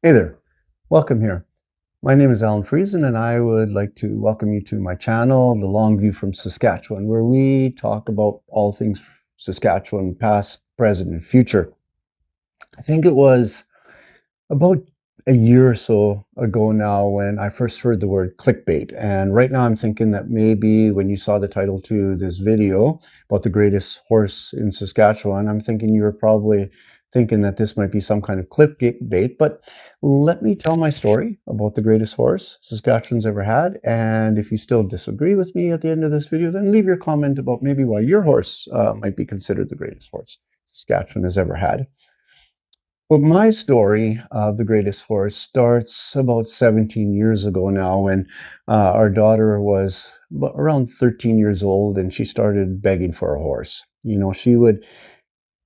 Hey there, welcome here. My name is Alan Friesen, and I would like to welcome you to my channel, The Long View from Saskatchewan, where we talk about all things Saskatchewan, past, present, and future. I think it was about a year or so ago now when I first heard the word clickbait. And right now I'm thinking that maybe when you saw the title to this video about the greatest horse in Saskatchewan, I'm thinking you were probably thinking that this might be some kind of clickbait. But let me tell my story about the greatest horse Saskatchewan's ever had. And if you still disagree with me at the end of this video, then leave your comment about maybe why your horse might be considered the greatest horse Saskatchewan has ever had. Well, my story of the greatest horse starts about 17 years ago now when our daughter was around 13 years old and she started begging for a horse. You know, she would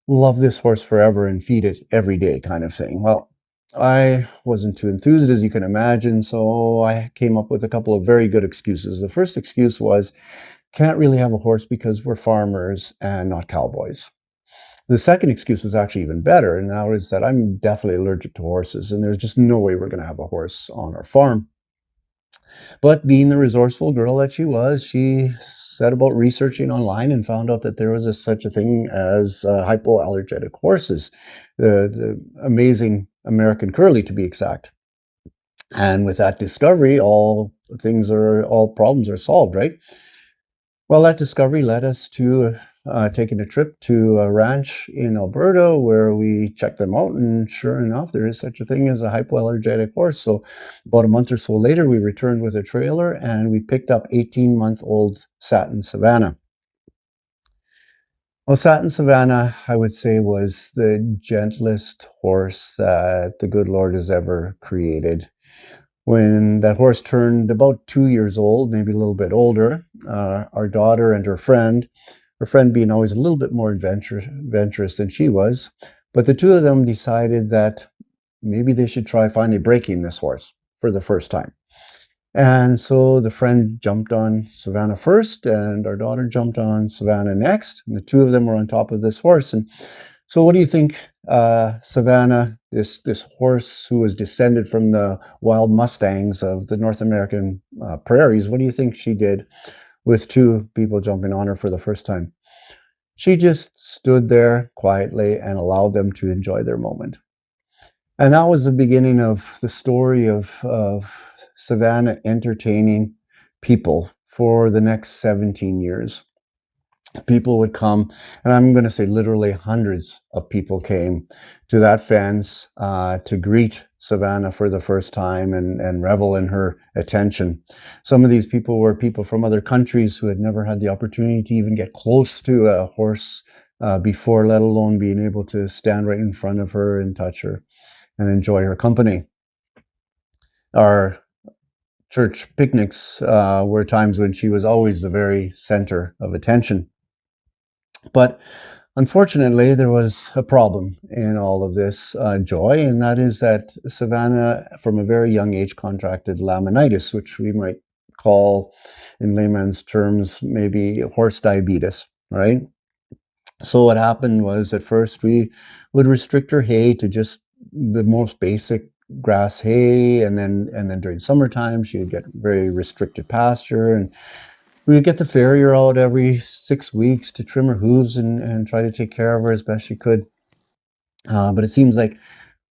love this horse forever and feed it every day kind of thing. Well, I wasn't too enthused as you can imagine, so I came up with a couple of very good excuses. The first excuse was, can't really have a horse because we're farmers and not cowboys. The second excuse was actually even better, and that was that I'm deathly allergic to horses, and there's just no way we're going to have a horse on our farm. But being the resourceful girl that she was, she set about researching online and found out that there was such a thing as hypoallergenic horses, the amazing American curly to be exact. And with that discovery, all problems are solved, right? Well, that discovery led us to taking a trip to a ranch in Alberta where we checked them out, and sure enough, there is such a thing as a hypoallergenic horse. So, about a month or so later, we returned with a trailer and we picked up 18-month-old Satin Savannah. Well, Satin Savannah, I would say, was the gentlest horse that the good Lord has ever created. When that horse turned about 2 years old, maybe a little bit older, our daughter and her friend being always a little bit more adventurous than she was, but the two of them decided that maybe they should try finally breaking this horse for the first time. And so the friend jumped on Savannah first, and our daughter jumped on Savannah next. And the two of them were on top of this horse. And so, what do you think, Savannah, this horse who was descended from the wild mustangs of the North American prairies? What do you think she did with two people jumping on her for the first time? She just stood there quietly and allowed them to enjoy their moment. And that was the beginning of the story of Savannah entertaining people for the next 17 years. People would come, and I'm going to say literally hundreds of people came to that fence to greet Savannah for the first time and revel in her attention. Some of these people were people from other countries who had never had the opportunity to even get close to a horse before, let alone being able to stand right in front of her and touch her and enjoy her company. Our church picnics were times when she was always the very center of attention. But unfortunately, there was a problem in all of this joy, and that is that Savannah, from a very young age, contracted laminitis, which we might call, in layman's terms, maybe horse diabetes, right? So what happened was at first we would restrict her hay to just the most basic grass hay, and then during summertime she would get very restricted pasture, and we would get the farrier out every 6 weeks to trim her hooves and try to take care of her as best she could. But it seems like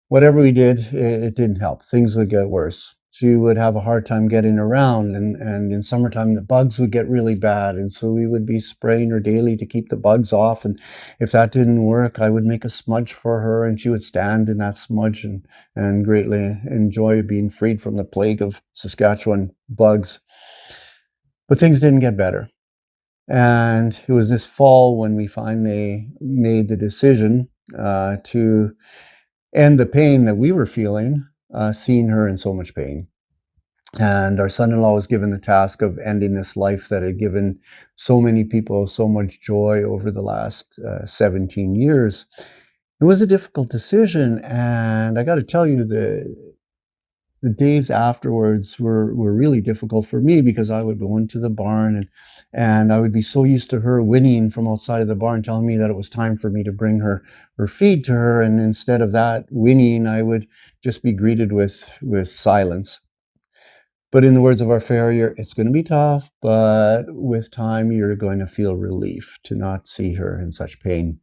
whatever we did, it didn't help. Things would get worse. She would have a hard time getting around, and in summertime, the bugs would get really bad. And so we would be spraying her daily to keep the bugs off. And if that didn't work, I would make a smudge for her, and she would stand in that smudge and greatly enjoy being freed from the plague of Saskatchewan bugs. But things didn't get better. And it was this fall when we finally made the decision to end the pain that we were feeling, seeing her in so much pain. And our son-in-law was given the task of ending this life that had given so many people so much joy over the last 17 years. It was a difficult decision, and I got to tell you, the days afterwards were really difficult for me because I would go into the barn and I would be so used to her whinnying from outside of the barn, telling me that it was time for me to bring her feed to her. And instead of that whinnying, I would just be greeted with silence. But in the words of our farrier, it's going to be tough, but with time, you're going to feel relief to not see her in such pain.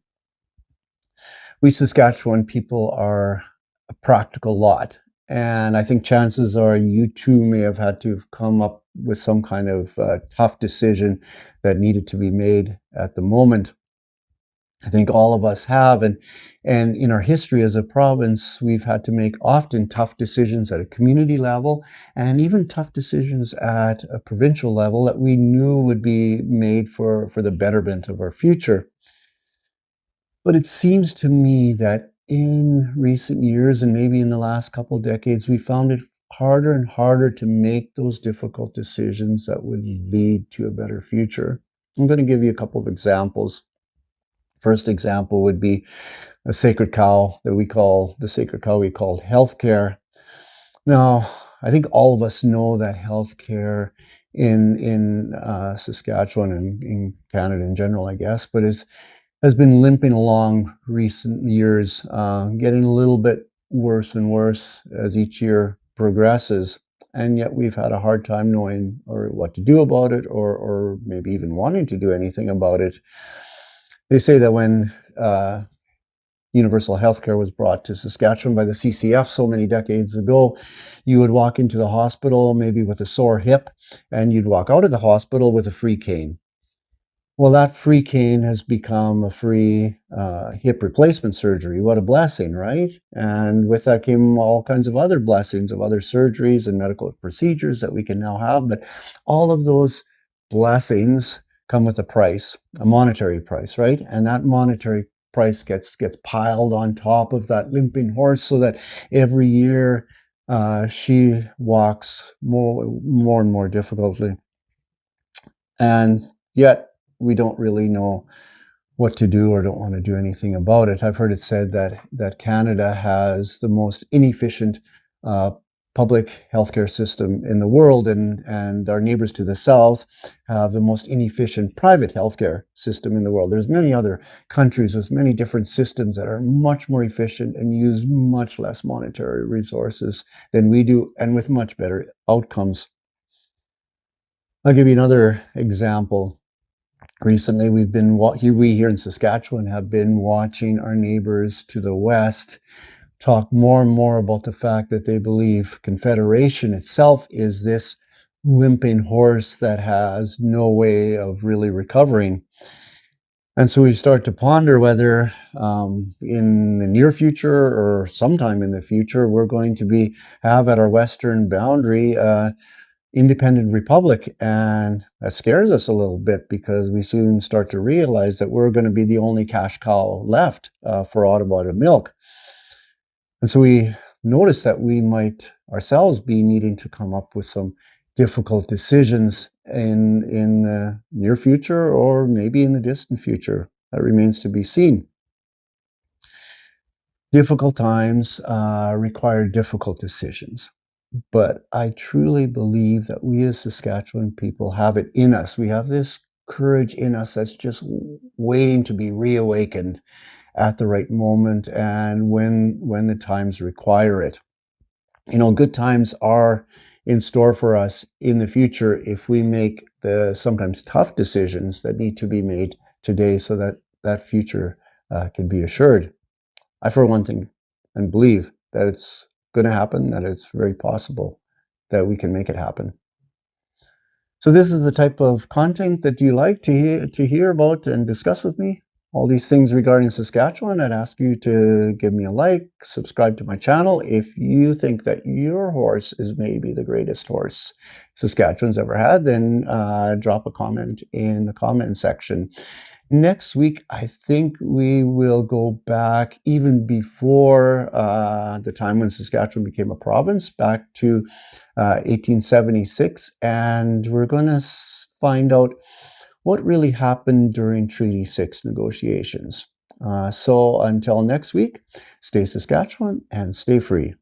We Saskatchewan people are a practical lot. And I think chances are you too may have had to have come up with some kind of tough decision that needed to be made at the moment. I think all of us have. And in our history as a province, we've had to make often tough decisions at a community level and even tough decisions at a provincial level that we knew would be made for the betterment of our future. But it seems to me that in recent years and maybe in the last couple of decades, we found it harder and harder to make those difficult decisions that would lead to a better future. I'm going to give you a couple of examples. First example would be a sacred cow that we call the sacred cow we called healthcare. Now, I think all of us know that healthcare in Saskatchewan and in Canada in general, I guess, but has been limping along recent years, getting a little bit worse and worse as each year progresses. And yet we've had a hard time knowing or what to do about it or maybe even wanting to do anything about it. They say that when universal healthcare was brought to Saskatchewan by the CCF so many decades ago, you would walk into the hospital maybe with a sore hip, and you'd walk out of the hospital with a free cane. Well, that free cane has become a free hip replacement surgery. What a blessing, right? And with that came all kinds of other blessings of other surgeries and medical procedures that we can now have. But all of those blessings come with a price, a monetary price, right? And that monetary price gets piled on top of that limping horse so that every year she walks more and more difficultly. And yet we don't really know what to do or don't want to do anything about it. I've heard it said that Canada has the most inefficient public healthcare system in the world, and our neighbors to the south have the most inefficient private healthcare system in the world. There's many other countries with many different systems that are much more efficient and use much less monetary resources than we do, and with much better outcomes. I'll give you another example. Recently, we here in Saskatchewan have been watching our neighbors to the west talk more and more about the fact that they believe Confederation itself is this limping horse that has no way of really recovering. And so we start to ponder whether in the near future or sometime in the future, we're going to have at our western boundary independent republic, and that scares us a little bit because we soon start to realize that we're going to be the only cash cow left for automated milk. And so we notice that we might ourselves be needing to come up with some difficult decisions in the near future or maybe in the distant future. That remains to be seen. Difficult times require difficult decisions. But I truly believe that we as Saskatchewan people have it in us. We have this courage in us that's just waiting to be reawakened at the right moment and when the times require it. You know, good times are in store for us in the future if we make the sometimes tough decisions that need to be made today so that that future can be assured. I, for one thing, and believe that it's going to happen, that it's very possible that we can make it happen. So this is the type of content that you like to hear about and discuss with me. All these things regarding Saskatchewan, I'd ask you to give me a like, subscribe to my channel. If you think that your horse is maybe the greatest horse Saskatchewan's ever had, then drop a comment in the comment section. Next week, I think we will go back even before the time when Saskatchewan became a province, back to 1876, and we're going to find out what really happened during Treaty 6 negotiations. So until next week, stay Saskatchewan and stay free.